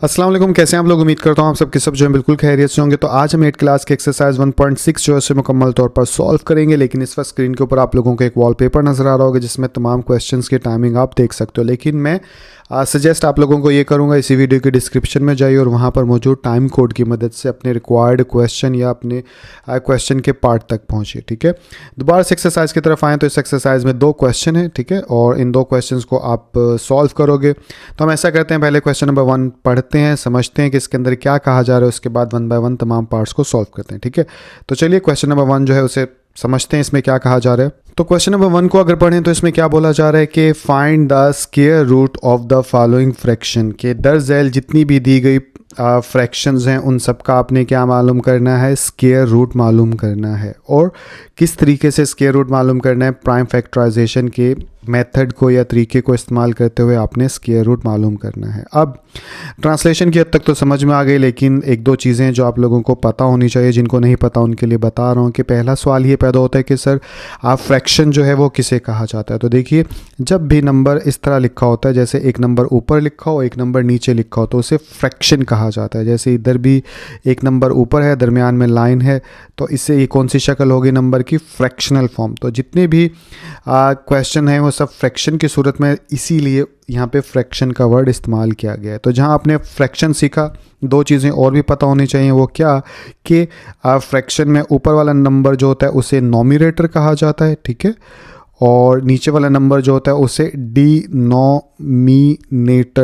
अस्सलाम वालेकुम, कैसे हैं आप लोग। उम्मीद करता हूँ आप सबके सब जो है बिल्कुल खैरियत से होंगे। तो आज हम 8 क्लास के एक्सरसाइज 1.6 जो है उसे मुकम्मल तौर पर सॉल्व करेंगे। लेकिन इस वक्त स्क्रीन के ऊपर आप लोगों को एक वॉलपेपर नज़र आ रहा होगा जिसमें तमाम क्वेश्चंस की टाइमिंग आप देख सकते हो। लेकिन मैं सजेस्ट आप लोगों को ये करूँगा, इसी वीडियो के डिस्क्रिप्शन में जाइए और वहाँ पर मौजूद टाइम कोड की मदद से अपने रिक्वायर्ड क्वेश्चन या अपने क्वेश्चन के पार्ट तक पहुँचिए। ठीक है, दोबारा से एक्सरसाइज की तरफ आएँ तो इस एक्सरसाइज में 2 क्वेश्चन है। ठीक है, और इन 2 क्वेश्चन को आप सॉल्व करोगे। तो हम ऐसा करते हैं, पहले क्वेश्चन नंबर 1 पढ़ते हैं, समझते हैं कि इसके अंदर क्या कहा जा रहा है, उसके बाद 1 बाय 1 तमाम पार्ट्स को सॉल्व करते हैं। ठीक है, तो चलिए क्वेश्चन नंबर 1 जो है उसे समझते हैं, इसमें क्या कहा जा रहा है। तो क्वेश्चन नंबर 1 को अगर पढ़ें तो इसमें क्या बोला जा रहा है कि find the square root of the following fraction, के दर झैल जितनी भी दी गई फ्रैक्शंस हैं उन सब का आपने क्या मालूम करना है, स्क्वायर रूट मालूम करना है। और किस तरीके से स्क्वायर रूट मालूम करना है, प्राइम फैक्टराइजेशन के मेथड को या तरीके को इस्तेमाल करते हुए आपने स्क्वायर रूट मालूम करना है। अब ट्रांसलेशन की हद तक तो समझ में आ गई, लेकिन 1-2 चीज़ें जो आप लोगों को पता होनी चाहिए, जिनको नहीं पता उनके लिए बता रहा हूँ कि पहला सवाल ये पैदा होता है कि सर आप फ्रैक्शन जो है वो किसे कहा जाता है। तो देखिए, जब भी नंबर इस तरह लिखा होता है, जैसे एक नंबर ऊपर लिखा हो एक नंबर नीचे लिखा हो, तो उसे फ्रैक्शन कहा जाता है। जैसे इधर भी एक नंबर ऊपर है, दरमियान में लाइन है, तो इससे ये कौन सी शक्ल होगी नंबर की, फ्रैक्शनल फॉर्म। तो जितने भी क्वेश्चन हैं वो सब फ्रैक्शन की सूरत में, इसीलिए यहाँ पे फ्रैक्शन का वर्ड इस्तेमाल किया गया है। तो जहाँ आपने फ्रैक्शन सीखा, 2 चीज़ें और भी पता होनी चाहिए। वो क्या कि फ्रैक्शन में ऊपर वाला नंबर जो होता है उसे नॉमिनेटर कहा जाता है। ठीक है, और नीचे वाला नंबर जो होता है उसे डिनोमिनेटर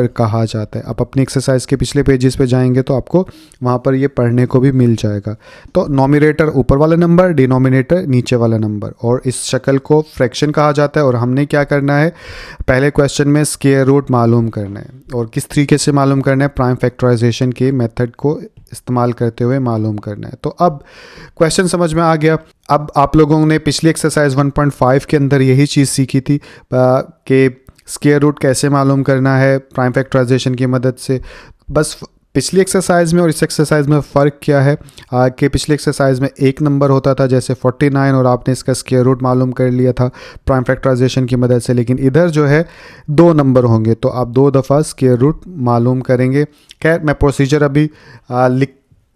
कहा जाता है। आप अपनी एक्सरसाइज के पिछले पेजेस पे जाएंगे तो आपको वहाँ पर ये पढ़ने को भी मिल जाएगा। तो नॉमिनेटर ऊपर वाला नंबर, डिनोमिनेटर नीचे वाला नंबर, और इस शक्ल को फ्रैक्शन कहा जाता है। और हमने क्या करना है, पहले क्वेश्चन में स्क्वायर रूट मालूम करना है, और किस तरीके से मालूम करना है, प्राइम फैक्टराइजेशन के मेथड को इस्तेमाल करते हुए मालूम करना है। तो अब क्वेश्चन समझ में आ गया। अब आप लोगों ने पिछली एक्सरसाइज 1.5 के अंदर यही चीज़ सीखी थी कि स्क्वायर रूट कैसे मालूम करना है प्राइम फैक्टराइजेशन की मदद से। बस पिछली एक्सरसाइज में और इस एक्सरसाइज में फ़र्क क्या है कि पिछली एक्सरसाइज में एक नंबर होता था जैसे 49, और आपने इसका स्क्वायर रूट मालूम कर लिया था प्राइम फैक्टराइजेशन की मदद से। लेकिन इधर जो है 2 नंबर होंगे, तो आप 2 दफ़ा स्क्वायर रूट मालूम करेंगे। खैर, मैं प्रोसीजर अभी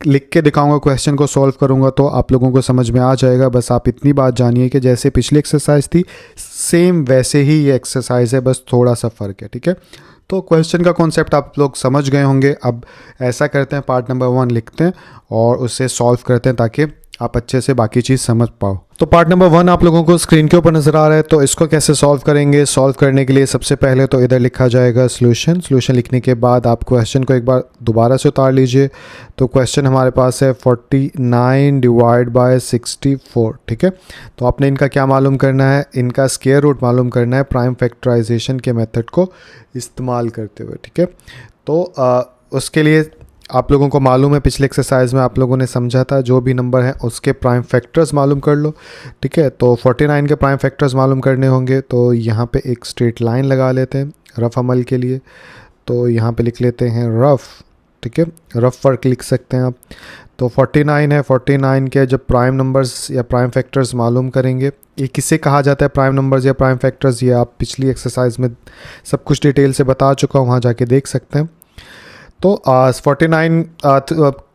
लिख के दिखाऊंगा, क्वेश्चन को सॉल्व करूंगा तो आप लोगों को समझ में आ जाएगा। बस आप इतनी बात जानिए कि जैसे पिछली एक्सरसाइज थी सेम वैसे ही ये एक्सरसाइज है, बस थोड़ा सा फ़र्क है। ठीक है, तो क्वेश्चन का कॉन्सेप्ट आप लोग समझ गए होंगे। अब ऐसा करते हैं, पार्ट नंबर 1 लिखते हैं और उसे सॉल्व करते हैं ताकि आप अच्छे से बाकी चीज़ समझ पाओ। तो पार्ट नंबर 1 आप लोगों को स्क्रीन के ऊपर नज़र आ रहा है। तो इसको कैसे सॉल्व करेंगे, सॉल्व करने के लिए सबसे पहले तो इधर लिखा जाएगा सॉल्यूशन। सॉल्यूशन लिखने के बाद आप क्वेश्चन को एक बार दोबारा से उतार लीजिए। तो क्वेश्चन हमारे पास है 49 डिवाइड बाय 64। ठीक है, तो आपने इनका क्या मालूम करना है, इनका स्क्वायर रूट मालूम करना है प्राइम फैक्टराइजेशन के मेथड को इस्तेमाल करते हुए। ठीक है, तो उसके लिए आप लोगों को मालूम है, पिछले एक्सरसाइज में आप लोगों ने समझा था जो भी नंबर है उसके प्राइम फैक्टर्स मालूम कर लो। ठीक है, तो 49 के प्राइम फैक्टर्स मालूम करने होंगे। तो यहाँ पे एक स्ट्रेट लाइन लगा लेते हैं रफ़ अमल के लिए। तो यहाँ पे लिख लेते हैं रफ़। ठीक है, रफ़ वर्क लिख सकते हैं आप। तो 49 है, 49 के जब प्राइम नंबर्स या प्राइम फैक्टर्स मालूम करेंगे, ये किसे कहा जाता है प्राइम नंबर्स या प्राइम फैक्टर्स, ये आप पिछली एक्सरसाइज में सब कुछ डिटेल से बता चुका हूँ, वहाँ जाके देख सकते हैं। तो 49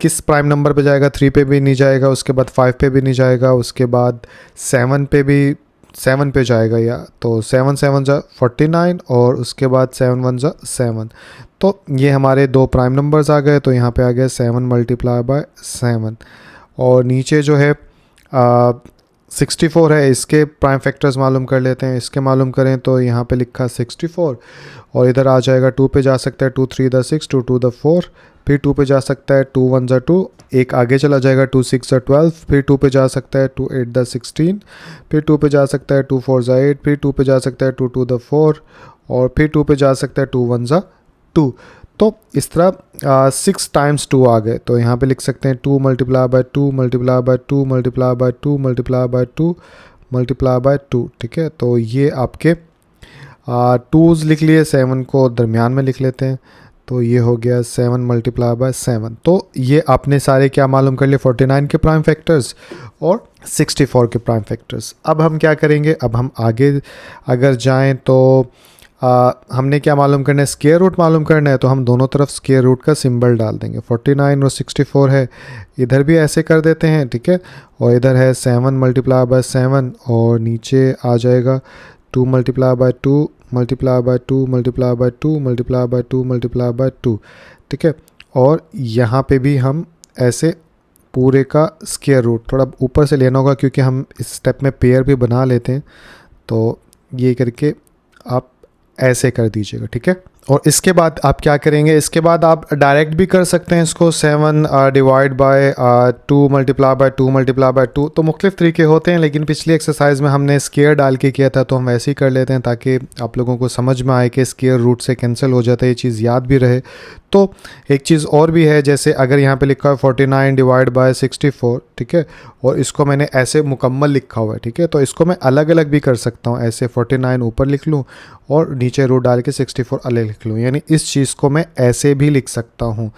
किस प्राइम नंबर पे जाएगा, 3 पे भी नहीं जाएगा, उसके बाद 5 पे भी नहीं जाएगा, उसके बाद 7 पे भी 7 पे जाएगा, या तो 7 7 जा 49 और उसके बाद 7 1 जा 7। तो ये हमारे 2 प्राइम नंबर्स आ गए। तो यहाँ पे आ गया 7 मल्टीप्लाई बाय 7। और नीचे जो है 64 है, इसके प्राइम फैक्टर्स मालूम कर लेते हैं। इसके मालूम करें तो यहाँ पे लिखा 64, और इधर आ जाएगा 2 पे जा सकता है, 2 3 द 6, 2 2 द 4, फिर 2 पे जा सकता है, 2 1 जा 2, एक आगे चला जाएगा 2 6 जा 12, फिर 2 पे जा सकता है 2 8 द 16, फिर 2 पे जा सकता है 2 4 जा 8, फिर 2 पे जा सकता है 2 2 द 4, और फिर 2 पे जा सकता है 2 1 जा 2। तो इस तरह 6 टाइम्स 2 आ गए। तो यहाँ पे लिख सकते हैं 2 multiply by 2 multiply by 2 multiply by 2 multiply by 2 multiply by 2। ठीक है, तो ये आपके 2s लिख लिए, 7 को दरमियान में लिख लेते हैं। तो ये हो गया 7 मल्टीप्लाई बाय 7। तो ये आपने सारे क्या मालूम कर लिए, 49 के प्राइम फैक्टर्स और 64 के प्राइम फैक्टर्स। अब हम क्या करेंगे, अब हम आगे अगर जाएं तो हमने क्या मालूम करना है, स्क्वायर रूट मालूम करना है, तो हम दोनों तरफ स्क्वायर रूट का सिंबल डाल देंगे। 49 और 64 है, इधर भी ऐसे कर देते हैं, ठीक है। और इधर है 7 मल्टीप्लाई बाय 7 और नीचे आ जाएगा 2 multiply by 2 multiply by 2 multiply by 2 multiply by 2 multiply by 2, ठीक है। और यहाँ पे भी हम ऐसे पूरे का स्क्वायर रूट थोड़ा ऊपर से लेना होगा, क्योंकि हम इस स्टेप में पेयर भी बना लेते हैं। तो ये करके आप ऐसे कर दीजिएगा, ठीक है। और इसके बाद आप क्या करेंगे, इसके बाद आप डायरेक्ट भी कर सकते हैं इसको, 7 divide by 2 multiply by 2 multiply by 2। तो मुख्तलिफ तरीके होते हैं, लेकिन पिछली एक्सरसाइज में हमने स्क्वायर डाल के किया था, तो हम वैसे ही कर लेते हैं ताकि आप लोगों को समझ में आए कि स्क्वायर रूट से कैंसिल हो जाता है, ये चीज़ याद भी रहे। तो एक चीज़ और भी है, जैसे अगर यहाँ पे लिखा है 49 डिवाइड बाय 64, ठीक है, और इसको मैंने ऐसे मुकम्मल लिखा हुआ है, ठीक है, तो इसको मैं अलग अलग भी कर सकता हूँ। ऐसे 49 ऊपर लिख लूँ और नीचे रूट डाल के 64 अलग लिख लूँ, यानी इस चीज़ को मैं ऐसे भी लिख सकता हूँ।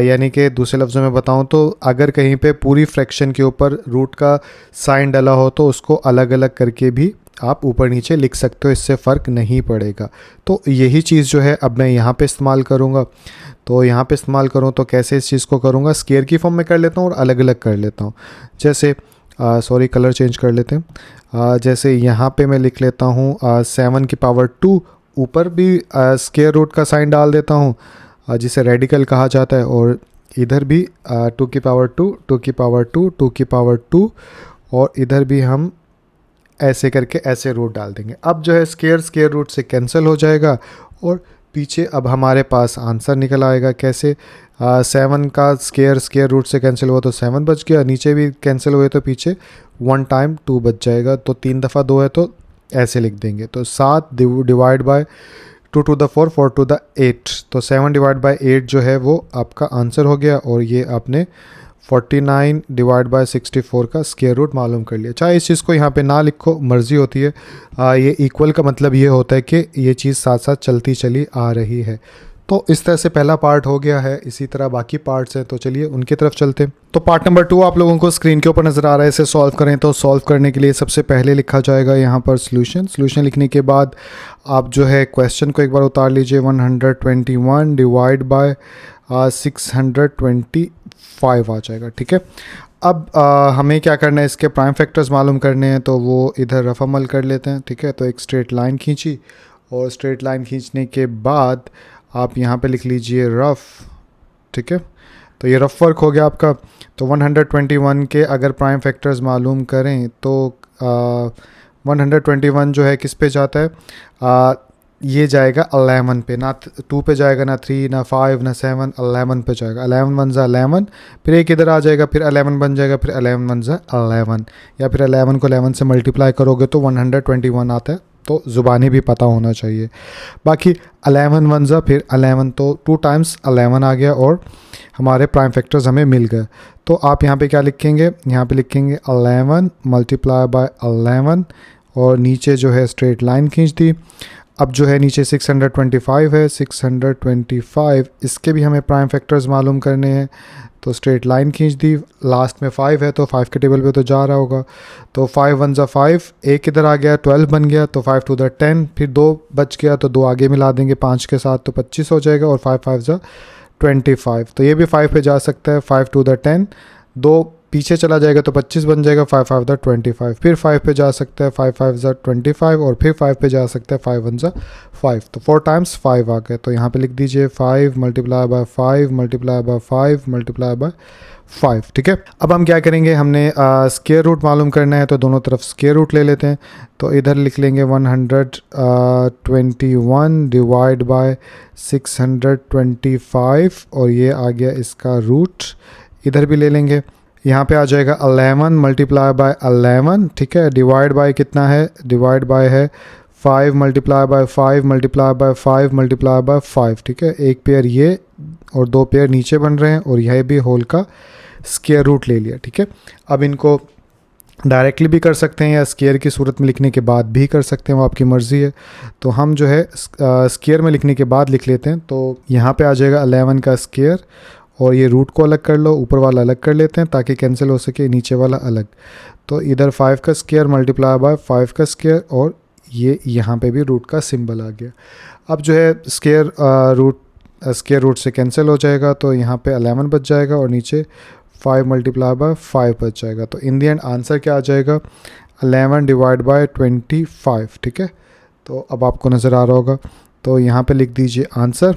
यानी कि दूसरे लफ्ज़ों में बताऊँ तो अगर कहीं पे पूरी फ्रैक्शन के ऊपर रूट का साइन डला हो तो उसको अलग अलग करके भी आप ऊपर नीचे लिख सकते हो, इससे फ़र्क नहीं पड़ेगा। तो यही चीज़ जो है अब मैं यहाँ पे इस्तेमाल करूँगा। तो यहाँ पे इस्तेमाल करूँ तो कैसे इस चीज़ को करूँगा, स्क्वायर की फॉर्म में कर लेता हूँ और अलग अलग कर लेता हूँ। जैसे सॉरी कलर चेंज कर लेते हैं। जैसे यहाँ पे मैं लिख लेता हूँ 7 की पावर 2, ऊपर भी स्क्वायर रूट का साइन डाल देता हूँ, जिसे रेडिकल कहा जाता है, और इधर भी 2 की पावर 2, 2 की पावर 2, 2 की पावर 2, और इधर भी हम ऐसे करके ऐसे रूट डाल देंगे। अब जो है स्क्वायर रूट से कैंसिल हो जाएगा और पीछे अब हमारे पास आंसर निकल आएगा। कैसे, 7 का स्क्वायर रूट से कैंसिल हुआ तो 7 बच गया, नीचे भी कैंसिल हुए तो पीछे 1 टाइम 2 बच जाएगा। तो 3 दफ़ा 2 है तो ऐसे लिख देंगे। तो 7 divide by 2 to the 4, 4 to the 8, तो 7 डिवाइड बाय 8 जो है वो आपका आंसर हो गया। और ये आपने 49 डिवाइड बाय 64 का स्क्वायर रूट मालूम कर लिया। चाहे इस चीज़ को यहाँ पे ना लिखो, मर्ज़ी होती है। ये इक्वल का मतलब ये होता है कि ये चीज़ साथ साथ चलती चली आ रही है। तो इस तरह से पहला पार्ट हो गया है, इसी तरह बाकी पार्ट्स हैं, तो चलिए उनकी तरफ चलते हैं। तो पार्ट नंबर 2 आप लोगों को स्क्रीन के ऊपर नज़र आ रहा है, इसे सॉल्व करें। तो सॉल्व करने के लिए सबसे पहले लिखा जाएगा यहाँ पर सॉल्यूशन लिखने के बाद आप जो है क्वेश्चन को एक बार उतार लीजिए। 121 डिवाइड बाय 625 आ जाएगा, ठीक है। अब हमें क्या करना है, इसके प्राइम फैक्टर्स मालूम करने हैं, तो वो इधर रफ अमल कर लेते हैं, ठीक है। तो एक स्ट्रेट लाइन खींची, और स्ट्रेट लाइन खींचने के बाद आप यहाँ पे लिख लीजिए रफ़, ठीक है। तो ये रफ़ वर्क हो गया आपका। तो 121 के अगर प्राइम फैक्टर्स मालूम करें तो 121 जो है किस पे जाता है, ये जाएगा 11 पे, ना 2 पे जाएगा, ना 3, ना 5, ना 7, 11 पे जाएगा। 11 वन ज़ा 11, फिर एक इधर आ जाएगा, फिर 11 बन जाएगा, फिर 11 वन ज़ा 11, या फिर 11 को 11 से मल्टीप्लाई करोगे तो 121 आता है। तो ज़ुबानी भी पता होना चाहिए। बाकी 11 वन ज़ा फिर 11, तो 2 टाइम्स 11 आ गया और हमारे प्राइम फैक्टर्स हमें मिल गए। तो आप यहाँ पे क्या लिखेंगे, यहाँ पे लिखेंगे 11 मल्टीप्लाई बाय 11, और नीचे जो है स्ट्रेट लाइन खींच दी। अब जो है नीचे 625 है, 625 इसके भी हमें प्राइम फैक्टर्स मालूम करने हैं। तो स्ट्रेट लाइन खींच दी, लास्ट में 5 है तो 5 के टेबल पे तो जा रहा होगा। तो 5 वन ज़ा 5, एक इधर आ गया, 12 बन गया, तो 5 टू द 10, फिर 2 बच गया तो 2 आगे मिला देंगे 5 के साथ, तो 25 हो जाएगा, और 5 5 ज़ा 25, तो ये भी 5 पे जा सकता है। 5 टू द 10, 2 पीछे चला जाएगा तो 25 बन जाएगा, 5 5 ज़ा 25, फिर 5 पे जा सकता है, 5 5 ज़ा 25, और फिर 5 पे जा सकता है, 5 1 ज़ा 5, तो 4 टाइम्स 5 आ गए। तो यहाँ पे लिख दीजिए 5 multiply by 5 multiply by 5 multiply by 5, ठीक है। अब हम क्या करेंगे, हमने स्क्वायर रूट मालूम करना है, तो दोनों तरफ स्क्वायर रूट ले लेते हैं। तो इधर लिख लेंगे 121 डिवाइड बाय 625, और ये आ गया इसका रूट। इधर भी ले लेंगे, यहाँ पे आ जाएगा 11 मल्टीप्लाई बाय 11, ठीक है। डिवाइड बाय कितना है, डिवाइड बाय है 5 multiply by 5 multiply by 5 multiply by 5, ठीक है। एक पेयर ये और 2 पेयर नीचे बन रहे हैं, और यह भी होल का स्क्वायर रूट ले लिया, ठीक है। अब इनको डायरेक्टली भी कर सकते हैं या स्क्वायर की सूरत में लिखने के बाद भी कर सकते हैं, वो आपकी मर्ज़ी है। तो हम जो है स्क्वायर में लिखने के बाद लिख लेते हैं। तो यहाँ पे आ जाएगा 11 का स्क्वायर, और ये रूट को अलग कर लो, ऊपर वाला अलग कर लेते हैं ताकि कैंसिल हो सके, नीचे वाला अलग। तो इधर 5 का स्क्वायर मल्टीप्लाई बाय 5 का स्क्वायर, और ये यहाँ पे भी रूट का सिंबल आ गया। अब जो है स्क्वायर रूट से कैंसिल हो जाएगा, तो यहाँ पे 11 बच जाएगा और नीचे 5 मल्टीप्लाई बाय 5 बच जाएगा। तो इन दी एंड आंसर क्या आ जाएगा, 11 डिवाइड बाय 25, ठीक है। तो अब आपको नज़र आ रहा होगा, तो यहाँ पे लिख दीजिए आंसर।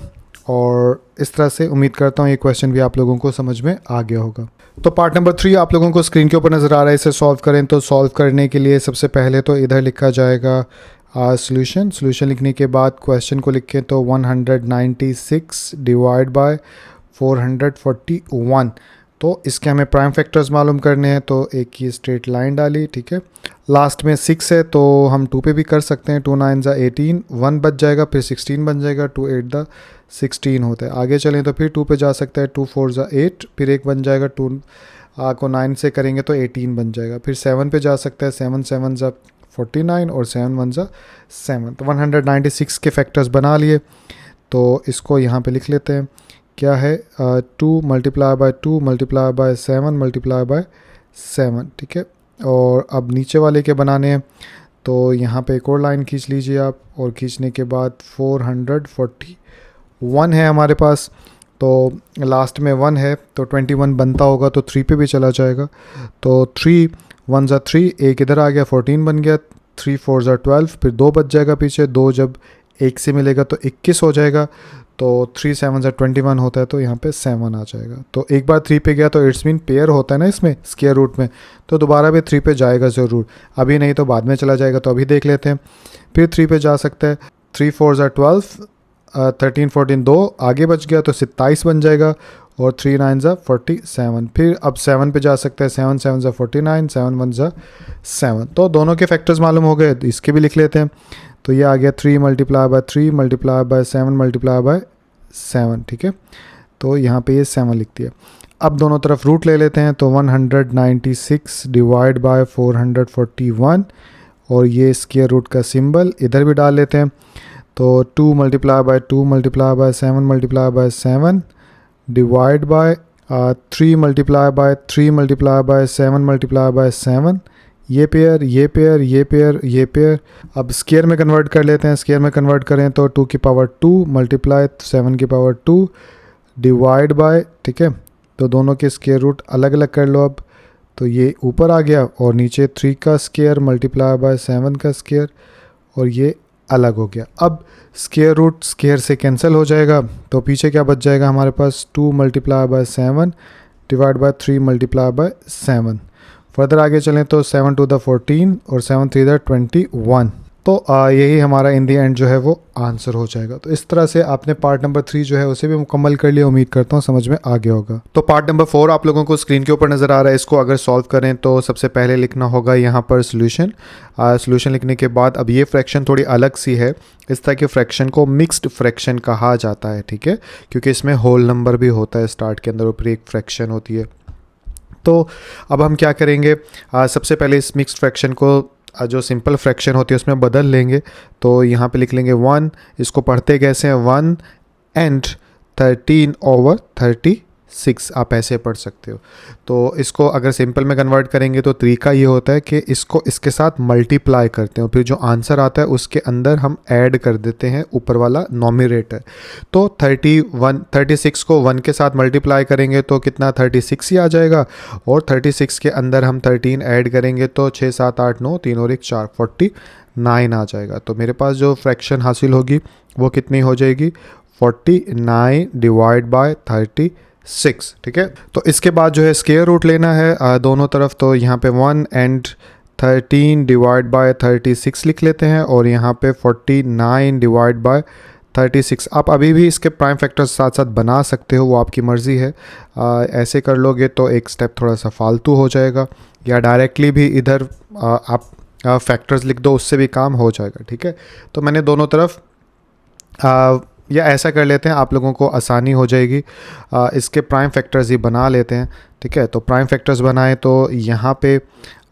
और इस तरह से उम्मीद करता हूँ ये क्वेश्चन भी आप लोगों को समझ में आ गया होगा। तो पार्ट नंबर 3 आप लोगों को स्क्रीन के ऊपर नज़र आ रहा है, इसे सॉल्व करें। तो सॉल्व करने के लिए सबसे पहले तो इधर लिखा जाएगा सॉल्यूशन लिखने के बाद क्वेश्चन को लिखें तो 196 डिवाइड बाय 441। तो इसके हमें प्राइम फैक्टर्स मालूम करने हैं, तो एक ये स्ट्रेट लाइन डाली, ठीक है। लास्ट में 6 है तो हम 2 पे भी कर सकते हैं, 2 9 ज़ा 18, 1 बच जाएगा, फिर 16 बन जाएगा, 2 8 दा 16 होता है। आगे चलें तो फिर 2 पे जा सकता है, 2 4 ज़ा 8, फिर 1 बन जाएगा, 2 को 9 से करेंगे तो 18 बन जाएगा। फिर 7 पे जा सकता है, 7 7 ज़ा 49 और 7 1 ज़ा 7। तो 196 के फैक्टर्स बना लिए। तो इसको यहाँ पे लिख लेते हैं, क्या है 2 multiply by 2 multiply bye 7 multiply by 7, ठीक है। और अब नीचे वाले के बनाने हैं, तो यहाँ पे एक और लाइन खींच लीजिए आप, और खींचने के बाद 441 है हमारे पास, तो लास्ट में 1 है तो 21 बनता होगा, तो 3 पे भी चला जाएगा। तो 3 1 ज़ा 3, एक इधर आ गया, 14 बन गया, 3 4 ज़ा 12, फिर 2 बच जाएगा पीछे, 2 जब 1 से मिलेगा तो 21 हो जाएगा। तो 3 7 ज़ा 21 होता है, तो यहाँ पे 7 आ जाएगा। तो एक बार 3 पे गया तो इट्स मीन पेयर होता है ना इसमें स्क्वायर रूट में, तो दोबारा भी 3 पे जाएगा ज़रूर, अभी नहीं तो बाद में चला जाएगा। तो अभी देख लेते हैं, फिर 3 पे जा सकता है, 3 4 ज़ा 12, 13 14, 2 आगे बच गया तो 27 बन जाएगा, और 3 9 ज़ा 47। फिर अब 7 पे जा सकता है, 7 7 ज़ा 49, 7 1 ज़ा 7। तो दोनों के फैक्टर्स मालूम हो गए, तो इसके भी लिख लेते हैं। तो ये आ गया 3 multiply by 3 multiply by 7 multiply by 7, ठीक है। तो यहाँ पे ये 7 लिख दिया। अब दोनों तरफ रूट ले लेते हैं, तो 196 डिवाइड बाय 441, और ये स्क्वायर रूट का सिंबल इधर भी डाल लेते हैं। तो 2 multiply by 2 multiply bye 7 multiply by 7 divide bye 3 multiply by 3 multiply by 7 multiply by 7, ये पेयर ये पेयर ये पेयर ये पेयर। अब स्क्वायर में कन्वर्ट कर लेते हैं, स्क्वायर में कन्वर्ट करें तो 2 की पावर 2 मल्टीप्लाई 7 की पावर 2 डिवाइड बाय, ठीक है। तो दोनों के स्क्वायर रूट अलग अलग कर लो अब, तो ये ऊपर आ गया, और नीचे 3 का स्क्वायर मल्टीप्लाई बाय 7 का स्क्वायर, और ये अलग हो गया। अब स्क्वायर रूट स्क्वायर से कैंसिल हो जाएगा, तो पीछे क्या बच जाएगा हमारे पास, 2 multiply bye 7 divide bye 3 multiply by 7। Further आगे चलें तो 7 2 द 14 और 7 3 द 21। तो यही हमारा इन दी एंड जो है वो आंसर हो जाएगा। तो इस तरह से आपने पार्ट नंबर 3 जो है उसे भी मुकम्मल कर लिया, उम्मीद करता हूँ समझ में आ गया होगा। तो पार्ट नंबर 4 आप लोगों को स्क्रीन के ऊपर नज़र आ रहा है, इसको अगर सॉल्व करें तो सबसे पहले लिखना होगा यहाँ पर सोल्यूशन लिखने के बाद अब ये फ्रैक्शन थोड़ी अलग सी है, इस तरह के फ्रैक्शन को मिक्स्ड फ्रैक्शन कहा जाता है, ठीक है, क्योंकि इसमें होल नंबर भी होता है स्टार्ट के अंदर, ऊपर एक फ्रैक्शन होती है। तो अब हम क्या करेंगे, सबसे पहले इस मिक्स्ड फ्रैक्शन को जो सिंपल फ्रैक्शन होती है उसमें बदल लेंगे। तो यहाँ पे लिख लेंगे 1, इसको पढ़ते कैसे हैं, 1 एंड 13/36, आप ऐसे पढ़ सकते हो। तो इसको अगर सिंपल में कन्वर्ट करेंगे तो तरीका ये होता है कि इसको इसके साथ मल्टीप्लाई करते हैं, और फिर जो आंसर आता है उसके अंदर हम ऐड कर देते हैं ऊपर वाला नॉमिनेटर। तो 36 को 1 के साथ मल्टीप्लाई करेंगे तो कितना 36 ही आ जाएगा, और 36 के अंदर हम 13 ऐड करेंगे तो 6 7 8 9 3 और 1 4 49 आ जाएगा। तो मेरे पास जो फ्रैक्शन हासिल होगी वो कितनी हो जाएगी, 49 डिवाइड बाय 36, ठीक है। तो इसके बाद जो है स्क्वायर रूट लेना है दोनों तरफ, तो यहाँ पे 1 एंड 13 डिवाइड बाय 36 लिख लेते हैं, और यहाँ पे 49 डिवाइड बाय 36। आप अभी भी इसके प्राइम फैक्टर्स साथ साथ बना सकते हो, वो आपकी मर्ज़ी है। ऐसे कर लोगे तो एक स्टेप थोड़ा सा फालतू हो जाएगा, या डायरेक्टली भी इधर आप फैक्टर्स लिख दो, उससे भी काम हो जाएगा, ठीक है। तो मैंने दोनों तरफ या ऐसा कर लेते हैं, आप लोगों को आसानी हो जाएगी, इसके प्राइम फैक्टर्स ही बना लेते हैं, ठीक है। तो प्राइम फैक्टर्स बनाएं तो यहाँ पे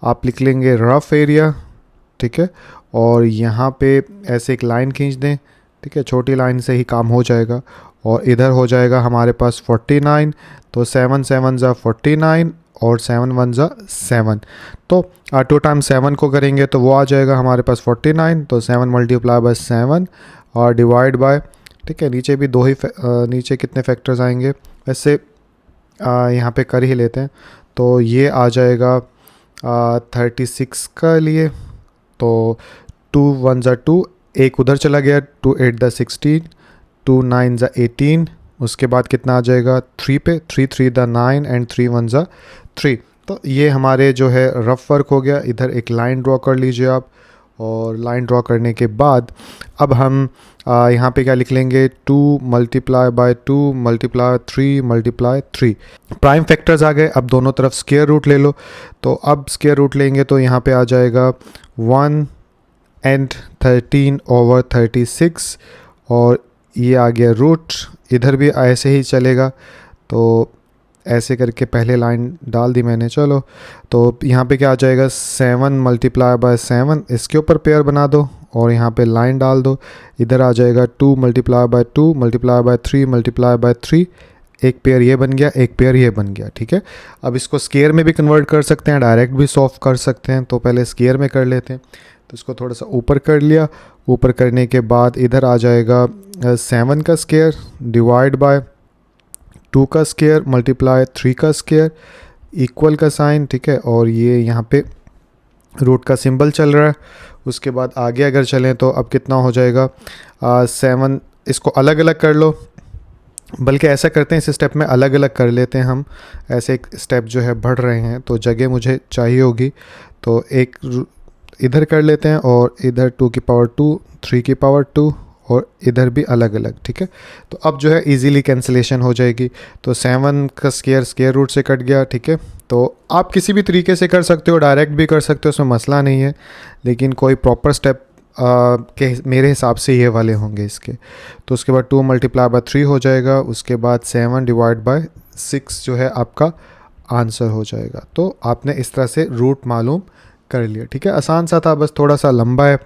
आप लिख लेंगे रफ एरिया, ठीक है, और यहाँ पे ऐसे एक लाइन खींच दें, ठीक है, छोटी लाइन से ही काम हो जाएगा। और इधर हो जाएगा हमारे पास 49, तो 7 7 ज़ा 49, और 7 1 ज़ा 7। तो 2 टाइम्स 7 को करेंगे तो वो आ जाएगा हमारे पास 49। तो 7 मल्टीप्लाई बाय 7 और डिवाइड बाय, ठीक है, नीचे भी नीचे कितने फैक्टर्स आएंगे वैसे यहाँ पे कर ही लेते हैं। तो ये आ जाएगा 36 का लिए। तो 2 1 ज़ा 2, एक उधर चला गया, 2 8 द 16, 2 9 ज़ा 18। उसके बाद कितना आ जाएगा 3 पे, 3 3 द 9 एंड 3 1 ज़ा 3। तो ये हमारे जो है रफ वर्क हो गया। इधर एक लाइन ड्रॉ कर लीजिए आप, और लाइन ड्रॉ करने के बाद अब हम यहाँ पे क्या लिख लेंगे, 2 multiply by 2 multiply 3 multiply 3। Prime factors आ गए। अब दोनों तरफ स्क्वायर रूट ले लो। तो अब स्क्वायर रूट लेंगे तो यहाँ पे आ जाएगा 1 एंड 13 ओवर 36, और ये आ गया रूट। इधर भी ऐसे ही चलेगा। तो ऐसे करके पहले लाइन डाल दी मैंने। चलो, तो यहाँ पे क्या आ जाएगा, 7 मल्टीप्लाई बाय 7, इसके ऊपर पेयर बना दो और यहाँ पे लाइन डाल दो। इधर आ जाएगा 2 multiply by 2 multiply bye 3 multiply by 3। एक पेयर ये बन गया, एक पेयर ये बन गया, ठीक है। अब इसको स्क्वायर में भी कन्वर्ट कर सकते हैं, डायरेक्ट भी सॉल्व कर सकते हैं। तो पहले स्क्वायर में कर लेते हैं। तो इसको थोड़ा सा ऊपर कर लिया। ऊपर करने के बाद इधर आ जाएगा 7 का स्क्वायर डिवाइड बाय 2 का स्क्वायर मल्टीप्लाई 3 का स्क्वायर, इक्वल का साइन, ठीक है। और ये यहाँ पे रूट का सिंबल चल रहा है। उसके बाद आगे अगर चलें तो अब कितना हो जाएगा 7। इसको अलग अलग कर लो, बल्कि ऐसा करते हैं इस स्टेप में अलग अलग कर लेते हैं हम। ऐसे एक स्टेप जो है बढ़ रहे हैं तो जगह मुझे चाहिए होगी। तो एक इधर कर लेते हैं और इधर 2 की पावर 2, 3 की पावर 2, और इधर भी अलग अलग, ठीक है। तो अब जो है इजीली कैंसिलेशन हो जाएगी। तो 7 का स्क्वायर रूट से कट गया, ठीक है। तो आप किसी भी तरीके से कर सकते हो, डायरेक्ट भी कर सकते हो, उसमें मसला नहीं है। लेकिन कोई प्रॉपर स्टेप के मेरे हिसाब से ये वाले होंगे इसके। तो उसके बाद 2 मल्टीप्लाई बाय 3 हो जाएगा। उसके बाद 7 डिवाइड बाय 6 जो है आपका आंसर हो जाएगा। तो आपने इस तरह से रूट मालूम कर लिया, ठीक है। आसान सा था, बस थोड़ा सा लंबा है।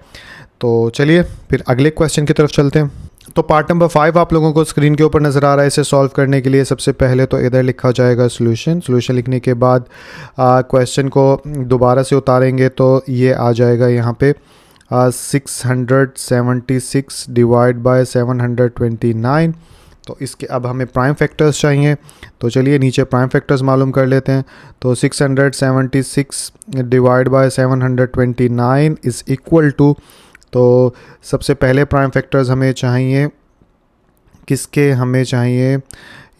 तो चलिए फिर अगले क्वेश्चन की तरफ चलते हैं। तो पार्ट नंबर 5 आप लोगों को स्क्रीन के ऊपर नज़र आ रहा है। इसे सॉल्व करने के लिए सबसे पहले तो इधर लिखा जाएगा सॉल्यूशन लिखने के बाद क्वेश्चन को दोबारा से उतारेंगे तो ये आ जाएगा यहाँ पे 676 डिवाइड बाय 729। तो इसके अब हमें प्राइम फैक्टर्स चाहिए। तो चलिए नीचे प्राइम फैक्टर्स मालूम कर लेते हैं। तो 676 divide by 729 is equal to, तो सबसे पहले प्राइम फैक्टर्स हमें चाहिए किसके, हमें चाहिए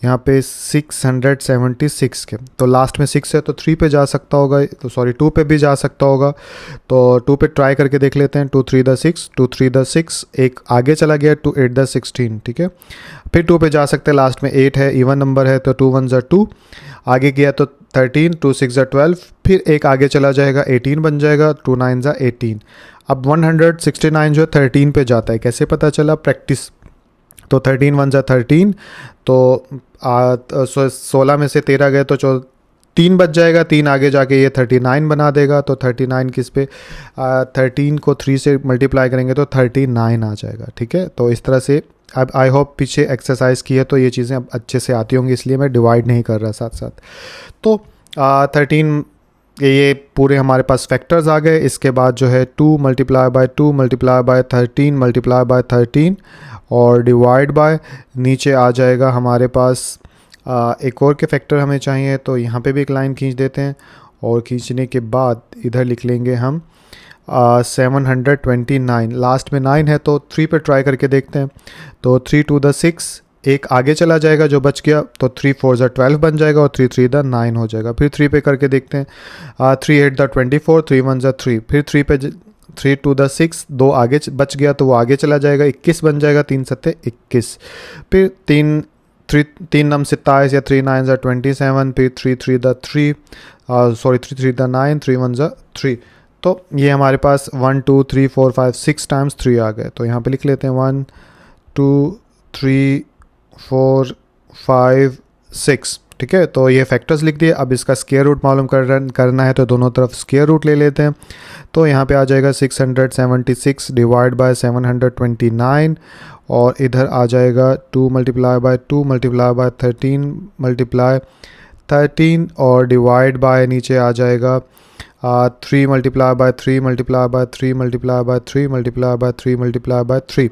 यहाँ पे 676 के। तो लास्ट में 6 है तो 3 पे जा सकता होगा, तो सॉरी 2 पे भी जा सकता होगा। तो 2 पे ट्राई करके देख लेते हैं। 2 3 द 6, 2 3 द 6, एक आगे चला गया 2 8 द 16, ठीक है। फिर 2 पे जा सकते हैं, लास्ट में 8 है, इवन नंबर है तो 2 1 ज़ा 2, आगे गया तो 13, 2 6 ज़ा 12, फिर एक आगे चला जाएगा 18 बन जाएगा, 2 9 ज़ा 18। अब 169 जो है 13 पे जाता है, कैसे पता चला, प्रैक्टिस। तो 13 1 ज़ा 13, तो 16 में से 13 गए तो 3 बच जाएगा, 3 आगे जाके ये 39 बना देगा। तो 39 किस पे, 13 को 3 से मल्टीप्लाई करेंगे तो 39 आ जाएगा, ठीक है। तो इस तरह से अब आई होप पीछे एक्सरसाइज की है तो ये चीज़ें अब अच्छे से आती होंगी, इसलिए मैं डिवाइड नहीं कर रहा साथ साथ। तो 13 ये पूरे हमारे पास फैक्टर्स आ गए। इसके बाद जो है 2 multiply by 2 multiply bye 13 multiply by 13 और डिवाइड बाय, नीचे आ जाएगा हमारे पास एक और के फैक्टर हमें चाहिए। तो यहाँ पे भी एक लाइन खींच देते हैं, और खींचने के बाद इधर लिख लेंगे हम 729, लास्ट में 9 है तो 3 पे ट्राई करके देखते हैं। तो 3 2 द 6, एक आगे चला जाएगा जो बच गया, तो 3 4 ज़ा 12 बन जाएगा और 3 3 द 9 हो जाएगा। फिर 3 पे करके देखते हैं, 3 8 द 24, 3 1 ज़ा 3, फिर 3 पे 3 2 द 6, 2 आगे बच गया तो वो आगे चला जाएगा, 21 बन जाएगा, 3 7 21, फिर 3 नम 27 या 3 9 ज़ा 27, फिर 3 3 द 3 द 9, 3 1 ज़ा 3। तो ये हमारे पास 1 2 3 4 5 6 टाइम्स 3 आ गए। तो यहाँ पे लिख लेते हैं 1 2 3 4 5 6, ठीक है। तो ये फैक्टर्स लिख दिए। अब इसका स्क्वायर रूट मालूम करना है तो दोनों तरफ स्क्वायर रूट ले लेते हैं। तो यहाँ पे आ जाएगा 676 डिवाइड बाय 729, और इधर आ जाएगा 2 multiply by 2 multiply bye 13 multiply 13 और डिवाइड बाय नीचे आ जाएगा 3 multiply by 3 multiply by 3 multiply by 3 multiply by 3 multiply by 3।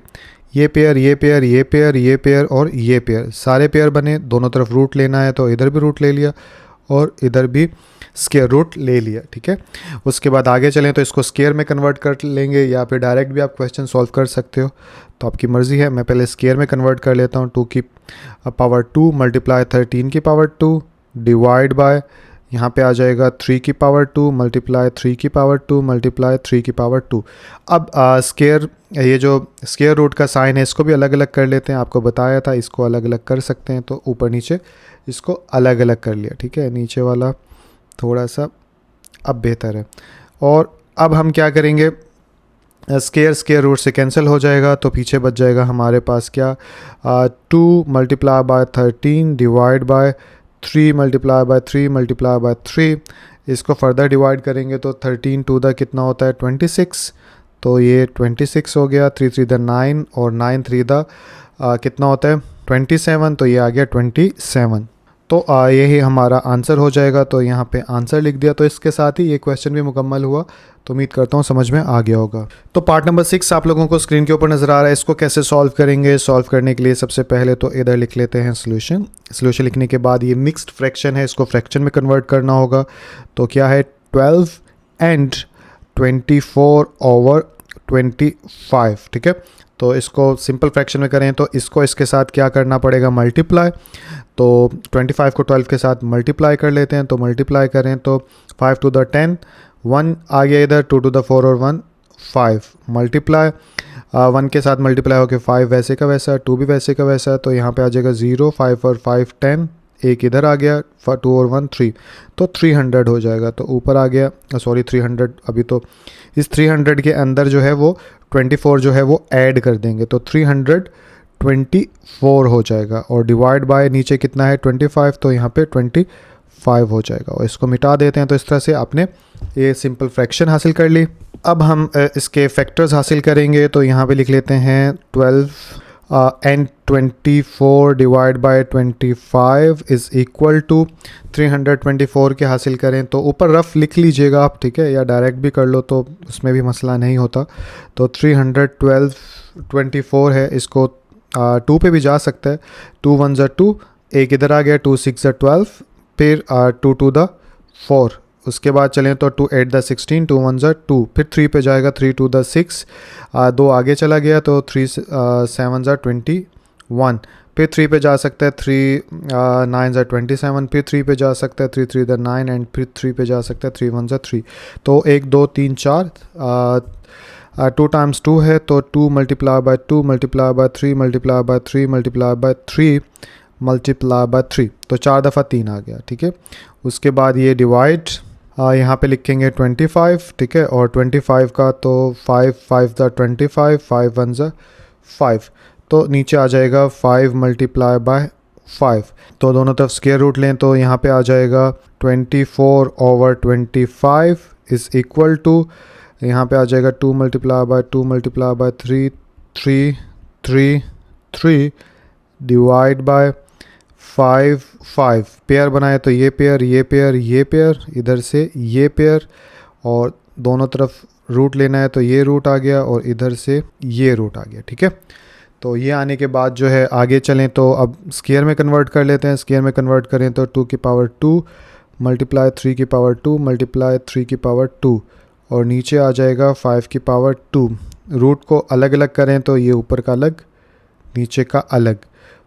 ये पेयर, ये पेयर, ये पेयर, ये पेयर और ये पेयर, सारे पेयर बने। दोनों तरफ रूट लेना है तो इधर भी रूट ले लिया और इधर भी स्क्वायर रूट ले लिया, ठीक है। उसके बाद आगे चलें तो इसको स्क्वायर में कन्वर्ट कर लेंगे या फिर डायरेक्ट भी आप क्वेश्चन सॉल्व कर सकते हो, तो आपकी मर्ज़ी है। मैं पहले स्क्वायर में कन्वर्ट कर लेता हूँ। 2 की पावर 2 मल्टीप्लाई 13 की पावर 2 डिवाइड बाय, यहाँ पे आ जाएगा 3 की पावर 2 मल्टीप्लाई 3 की पावर 2 मल्टीप्लाई 3 की पावर 2। अब स्क्वायर, ये जो स्क्वायर रूट का साइन है इसको भी अलग अलग कर लेते हैं। आपको बताया था इसको अलग अलग कर सकते हैं, तो ऊपर नीचे इसको अलग अलग कर लिया, ठीक है। नीचे वाला थोड़ा सा अब बेहतर है। और अब हम क्या करेंगे, स्क्वायर रूट से कैंसिल हो जाएगा तो पीछे बच जाएगा हमारे पास क्या, 2 multiply bye 13 divide by 3 multiply by 3 multiply by 3। इसको फर्दर डिवाइड करेंगे तो 13 टू द कितना होता है 26, तो ये 26 हो गया। 3 3 द 9 और 9 3 द कितना होता है 27, तो ये आ गया 27। तो यही हमारा आंसर हो जाएगा। तो यहाँ पे आंसर लिख दिया। तो इसके साथ ही ये क्वेश्चन भी मुकम्मल हुआ। तो उम्मीद करता हूँ समझ में आ गया होगा। तो पार्ट नंबर 6 आप लोगों को स्क्रीन के ऊपर नज़र आ रहा है। इसको कैसे सॉल्व करेंगे, सॉल्व करने के लिए सबसे पहले तो इधर लिख लेते हैं सोल्यूशन। सोल्यूशन लिखने के बाद ये मिक्स्ड फ्रैक्शन है, इसको फ्रैक्शन में कन्वर्ट करना होगा। तो क्या है 12 एंड 24 ओवर 25, ठीक है। तो इसको सिंपल फ्रैक्शन में करें तो इसको इसके साथ क्या करना पड़ेगा, मल्टीप्लाई। तो 25 को 12 के साथ मल्टीप्लाई कर लेते हैं। तो मल्टीप्लाई करें तो 5 टू द 10, 1 आ गया इधर, 2 टू द 4 और 1 5 मल्टीप्लाई 1 के साथ मल्टीप्लाई होकर 5 वैसे का वैसा, 2 भी वैसे का वैसा। तो यहाँ पे आ जाएगा 0, 5 और 5 10, एक इधर आ गया 2 और 1 3, तो 300 हो जाएगा। तो ऊपर आ गया, सॉरी 300, अभी तो इस 300 के अंदर जो है वो 24 जो है वो ऐड कर देंगे, तो 324 हो जाएगा। और डिवाइड बाय नीचे कितना है 25, तो यहाँ पे 25 हो जाएगा। और इसको मिटा देते हैं। तो इस तरह से आपने ये सिंपल फ्रैक्शन हासिल कर ली। अब हम इसके फैक्टर्स हासिल करेंगे। तो यहाँ पे लिख लेते हैं 12 and 24 divide by 25 is equal to 324 के हासिल करें तो ऊपर रफ लिख लीजिएगा आप, ठीक है, या डायरेक्ट भी कर लो तो उसमें भी मसला नहीं होता। तो 324 है, इसको 2 पे भी जा सकता है। 2 1 ज़ा 2, एक इधर आ गया, 2 6 ज़ा 12, फिर 2 टू द 4, उसके बाद चलें तो 2 8 द 16, 2 1 ज़ा 2, फिर 3 पे जाएगा, 3 टू द 6, 2 आगे चला गया तो 3 7 ज़ा 21, फिर 3 पे जा सकता है, 3 9 ज़ा 27, फिर 3 पे जा सकता है, 3 3 द 9 एंड फिर 3 पे जा सकता है, 3 1 ज़ा 3। तो 1 2 3 4, 2 टाइम्स 2 है, तो 2 multiply by 2 multiply bye 3 multiply by 3 multiply by 3 multiply by 3, तो 4 दफ़ा 3 आ गया, ठीक है। उसके बाद ये डिवाइड, यहाँ पे लिखेंगे 25, ठीक है, और 25 का तो 5 5 ज़ा 25, 5 1 ज़ा 5, तो नीचे आ जाएगा 5 मल्टीप्लाई बाय 5। तो दोनों तरफ स्क्वायर रूट लें तो यहाँ पे आ जाएगा 24 ओवर 25 इज़ इक्वल टू, यहाँ पे आ जाएगा 2 multiply by 2 multiply bye 3 3 3 3 divide by 5 5। Pair बनाए तो ये पेयर, ये पेयर, ये पेयर, इधर से ये पेयर, और दोनों तरफ रूट लेना है तो ये रूट आ गया और इधर से ये रूट आ गया, ठीक है। तो ये आने के बाद जो है आगे चलें तो अब स्क्वायर में कन्वर्ट कर लेते हैं। स्क्वायर में कन्वर्ट करें तो 2 की पावर 2 मल्टीप्लाई 3 की पावर 2 मल्टीप्लाई 3 की पावर 2, और नीचे आ जाएगा 5 की पावर 2। रूट को अलग अलग करें तो ये ऊपर का अलग, नीचे का अलग।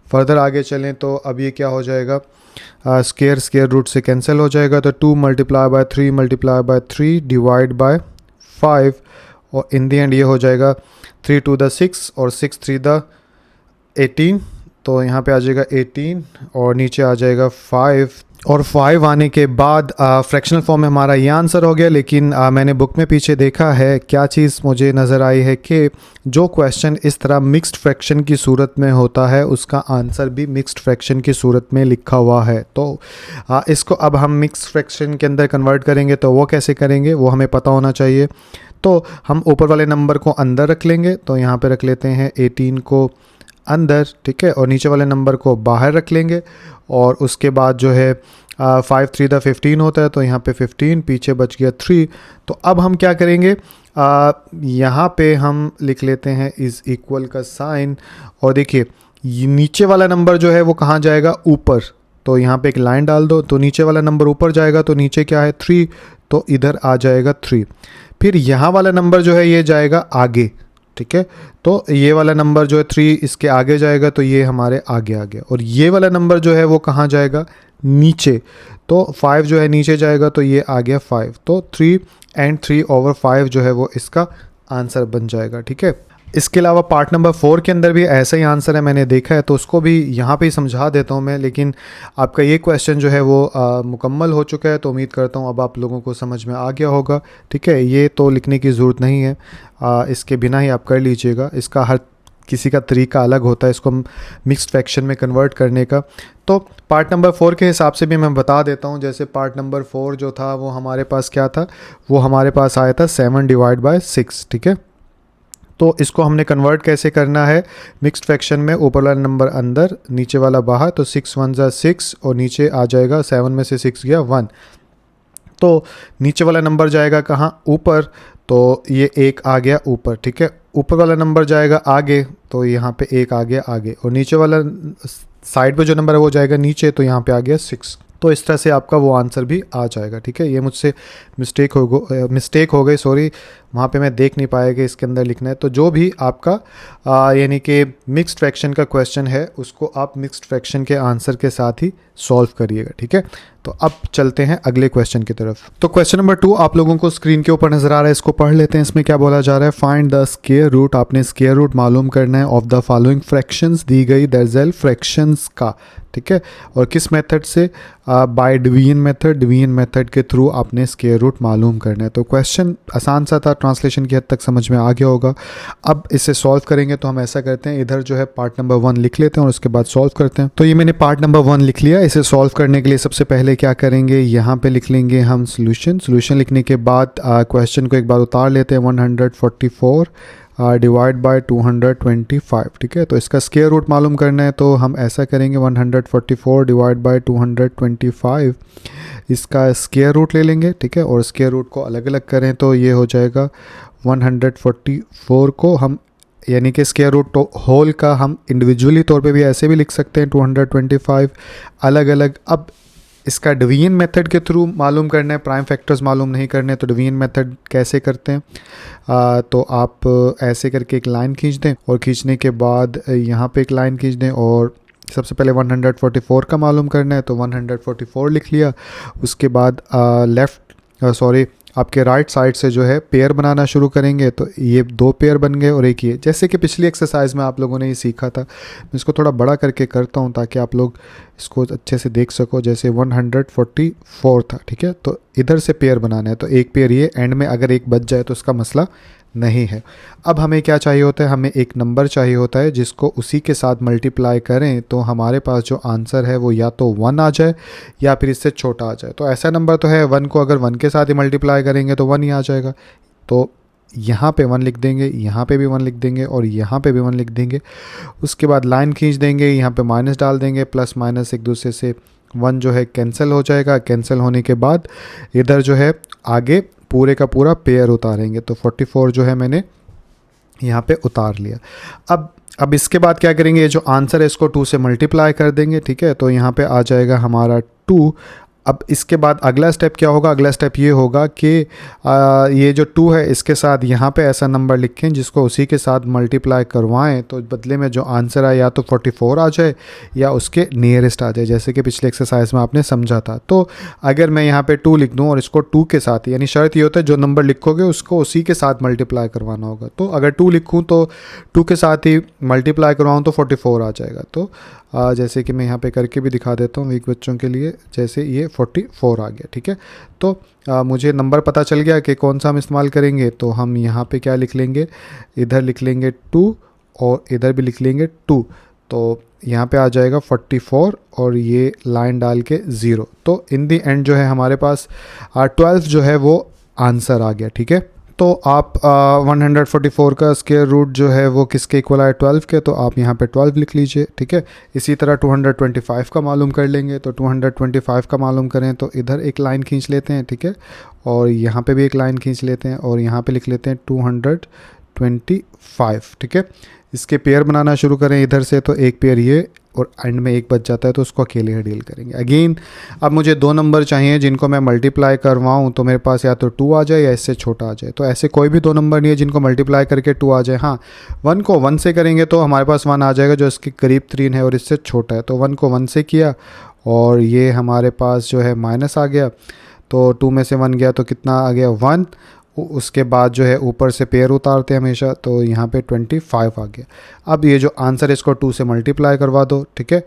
फर्दर आगे चलें तो अब ये क्या हो जाएगा, स्क्वायर रूट से कैंसिल हो जाएगा। तो 2 multiply bye 3 multiply by 3 divide by 5, और इन दी एंड ये हो जाएगा 3 टू द 6 और 6 3 द 18, तो यहाँ पे आ जाएगा 18 और नीचे आ जाएगा 5, और 5 आने के बाद फ्रैक्शनल फॉर्म में हमारा ये आंसर हो गया। लेकिन मैंने बुक में पीछे देखा है, क्या चीज़ मुझे नज़र आई है कि जो क्वेश्चन इस तरह मिक्स्ड फ्रैक्शन की सूरत में होता है उसका आंसर भी मिक्स्ड फ्रैक्शन की सूरत में लिखा हुआ है। तो इसको अब हम मिक्स्ड फ्रैक्शन के अंदर कन्वर्ट करेंगे तो वो कैसे करेंगे वो हमें पता होना चाहिए। तो हम ऊपर वाले नंबर को अंदर रख लेंगे। तो यहाँ पे रख लेते हैं 18 को अंदर, ठीक है, और नीचे वाले नंबर को बाहर रख लेंगे। और उसके बाद जो है 5 3 दा 15 होता है, तो यहाँ पे 15 पीछे बच गया 3। तो अब हम क्या करेंगे, यहाँ पे हम लिख लेते हैं इज़ इक्वल का साइन, और देखिए ये नीचे वाला नंबर जो है वो कहाँ जाएगा, ऊपर। तो यहाँ पे एक लाइन डाल दो, तो नीचे वाला नंबर ऊपर जाएगा, तो नीचे क्या है 3, तो इधर आ जाएगा 3। फिर यहाँ वाला नंबर जो है ये जाएगा आगे, ठीक है, तो ये वाला नंबर जो है 3 इसके आगे जाएगा, तो ये हमारे आगे आ गया। और ये वाला नंबर जो है वो कहाँ जाएगा, नीचे, तो 5 जो है नीचे जाएगा, तो ये आ गया 5। तो 3 एंड 3/5 जो है वो इसका आंसर बन जाएगा, ठीक है। इसके अलावा पार्ट नंबर 4 के अंदर भी ऐसा ही आंसर है, मैंने देखा है, तो उसको भी यहाँ पे ही समझा देता हूँ मैं। लेकिन आपका ये क्वेश्चन जो है वो मुकम्मल हो चुका है, तो उम्मीद करता हूँ अब आप लोगों को समझ में आ गया होगा, ठीक है। ये तो लिखने की ज़रूरत नहीं है, इसके बिना ही आप कर लीजिएगा। इसका हर किसी का तरीका अलग होता है इसको मिक्स्ड फ्रैक्शन में कन्वर्ट करने का। तो पार्ट नंबर 4 के हिसाब से भी मैं बता देता हूँ। जैसे पार्ट नंबर 4 जो था वो हमारे पास क्या था, वो हमारे पास आया था 7/6, ठीक है। तो इसको हमने कन्वर्ट कैसे करना है, मिक्स्ड फ्रैक्शन में ऊपर वाला नंबर अंदर, नीचे वाला बाहर। तो 6 1 ज़ा 6 और नीचे आ जाएगा 7 में से 6 गया 1, तो नीचे वाला नंबर जाएगा कहाँ, ऊपर, तो ये 1 आ गया ऊपर, ठीक है। ऊपर वाला नंबर जाएगा आगे, तो यहाँ पे 1 आ गया आगे, और नीचे वाला साइड पे जो नंबर है वो जाएगा नीचे, तो यहाँ पे आ गया 6। तो इस तरह से आपका वो आंसर भी आ जाएगा, ठीक है। ये मुझसे मिस्टेक हो गई, सॉरी, वहाँ पे मैं देख नहीं पाया कि इसके अंदर लिखना है। तो जो भी आपका यानी कि मिक्स्ड फ्रैक्शन का क्वेश्चन है उसको आप मिक्स्ड फ्रैक्शन के आंसर के साथ ही सॉल्व करिएगा, ठीक है। तो अब चलते हैं अगले क्वेश्चन की तरफ। तो क्वेश्चन नंबर 2 आप लोगों को स्क्रीन के ऊपर नजर आ रहा है, इसको पढ़ लेते हैं। इसमें क्या बोला जा रहा है, फाइंड द स्क्वायर रूट, आपने स्क्वायर रूट मालूम करना है ऑफ द फॉलोइंग फ्रैक्शंस, दी गई दर्जन फ्रैक्शंस का, ठीक है। और किस मेथड से, by division method, division method के थ्रू आपने स्क्वायर रूट मालूम करना है। तो क्वेश्चन आसान सा था, ट्रांसलेशन की हद तक समझ में आ गया होगा। अब इसे सॉल्व करेंगे, तो हम ऐसा करते हैं, इधर जो है पार्ट नंबर 1 लिख लेते हैं और उसके बाद सॉल्व करते हैं। तो ये मैंने पार्ट नंबर 1 लिख लिया। इसे सॉल्व करने के लिए सबसे पहले क्या करेंगे, यहाँ पे लिख लेंगे हम सोल्यूशन लिखने के बाद क्वेश्चन को एक बार उतार लेते हैं, 144 डिवाइड बाय 225, ठीक है। तो इसका स्क्वायर रूट मालूम करना है, तो हम ऐसा करेंगे 144 डिवाइड बाय 225, इसका स्क्वायर रूट ले लेंगे, ठीक है। और स्क्वायर रूट को अलग अलग करें तो ये हो जाएगा 144 को हम यानी कि स्क्वायर रूट होल का हम इंडिविजुअली तौर पे भी ऐसे भी लिख सकते हैं, 225 अलग अलग। अब इसका डिवीजन मेथड के थ्रू मालूम करना है, प्राइम फैक्टर्स मालूम नहीं करने, तो डिवीजन मेथड कैसे करते हैं, तो आप ऐसे करके एक लाइन खींच दें, और खींचने के बाद यहाँ पे एक लाइन खींच दें, और सबसे पहले 144 का मालूम करना है, तो 144 लिख लिया। उसके बाद आपके राइट साइड से जो है पेयर बनाना शुरू करेंगे, तो ये 2 पेयर बन गए और एक ये, जैसे कि पिछली एक्सरसाइज में आप लोगों ने ये सीखा था। मैं इसको थोड़ा बड़ा करके करता हूँ ताकि आप लोग इसको अच्छे से देख सको। जैसे 144 था, ठीक है, तो इधर से पेयर बनाना है, तो एक पेयर ये, एंड में अगर एक बच जाए तो उसका मसला नहीं है। अब हमें क्या चाहिए होता है, हमें एक नंबर चाहिए होता है जिसको उसी के साथ मल्टीप्लाई करें तो हमारे पास जो आंसर है वो या तो 1 आ जाए या फिर इससे छोटा आ जाए। तो ऐसा नंबर तो है 1 को अगर 1 के साथ ही मल्टीप्लाई करेंगे तो 1 ही आ जाएगा। तो यहाँ पे 1 लिख देंगे, यहाँ पे भी 1 लिख देंगे और यहाँ पे भी 1 लिख देंगे। उसके बाद लाइन खींच देंगे, यहाँ पे माइनस डाल देंगे, प्लस माइनस एक दूसरे से 1 जो है कैंसिल हो जाएगा। कैंसिल होने के बाद इधर जो है आगे पूरे का पूरा पेयर उतारेंगे, तो 44 जो है मैंने यहाँ पे उतार लिया। अब इसके बाद क्या करेंगे, ये जो आंसर है इसको 2 से मल्टीप्लाई कर देंगे, ठीक है। तो यहाँ पे आ जाएगा हमारा 2। अब इसके बाद अगला स्टेप क्या होगा, अगला स्टेप ये होगा कि ये जो 2 है इसके साथ यहाँ पे ऐसा नंबर लिखें जिसको उसी के साथ मल्टीप्लाई करवाएं, तो बदले में जो आंसर आए या तो 44 आ जाए या उसके नियरेस्ट आ जाए, जैसे कि पिछले एक्सरसाइज में आपने समझा था। तो अगर मैं यहाँ पे 2 लिख दूँ और इसको 2 के साथ, यानी शर्त ये होता है जो नंबर लिखोगे उसको उसी के साथ मल्टीप्लाई करवाना होगा। तो अगर 2 लिखूँ तो 2 के साथ ही मल्टीप्लाई करवाऊँ तो 44 आ जाएगा। तो जैसे कि मैं यहाँ पे करके भी दिखा देता हूँ वीक बच्चों के लिए, जैसे ये 44 आ गया, ठीक है। तो मुझे नंबर पता चल गया कि कौन सा हम इस्तेमाल करेंगे, तो हम यहाँ पे क्या लिख लेंगे, इधर लिख लेंगे 2 और इधर भी लिख लेंगे 2। तो यहाँ पे आ जाएगा 44 और ये लाइन डाल के 0। तो इन दी एंड जो है हमारे पास 12 जो है वो आंसर आ गया, ठीक है। तो आप 144 का स्क्वायर रूट जो है वो किसके इक्वल आए, 12 के, तो आप यहाँ पे 12 लिख लीजिए, ठीक है। इसी तरह 225 का मालूम कर लेंगे, तो 225 का मालूम करें तो इधर एक लाइन खींच लेते हैं, ठीक है, और यहाँ पे भी एक लाइन खींच लेते हैं और यहाँ पे लिख लेते हैं 225, ठीक है। इसके पेयर बनाना शुरू करें इधर से, तो एक पेयर ये और एंड में एक बच जाता है, तो उसको अकेले डील करेंगे। अगेन अब मुझे दो नंबर चाहिए जिनको मैं मल्टीप्लाई करवाऊँ, तो मेरे पास या तो 2 आ जाए या इससे छोटा आ जाए। तो ऐसे कोई भी दो नंबर नहीं है जिनको मल्टीप्लाई करके 2 आ जाए। हाँ, 1 को 1 से करेंगे तो हमारे पास 1 आ जाएगा जो इसके करीब 3 है और इससे छोटा है, तो 1 को 1 से किया और ये हमारे पास जो है माइनस आ गया, तो 2 में से 1 गया तो कितना आ गया, 1। उसके बाद जो है ऊपर से पेयर उतारते हैं हमेशा, तो यहाँ पे 25 आ गया। अब ये जो आंसर है इसको 2 से मल्टीप्लाई करवा दो, ठीक है,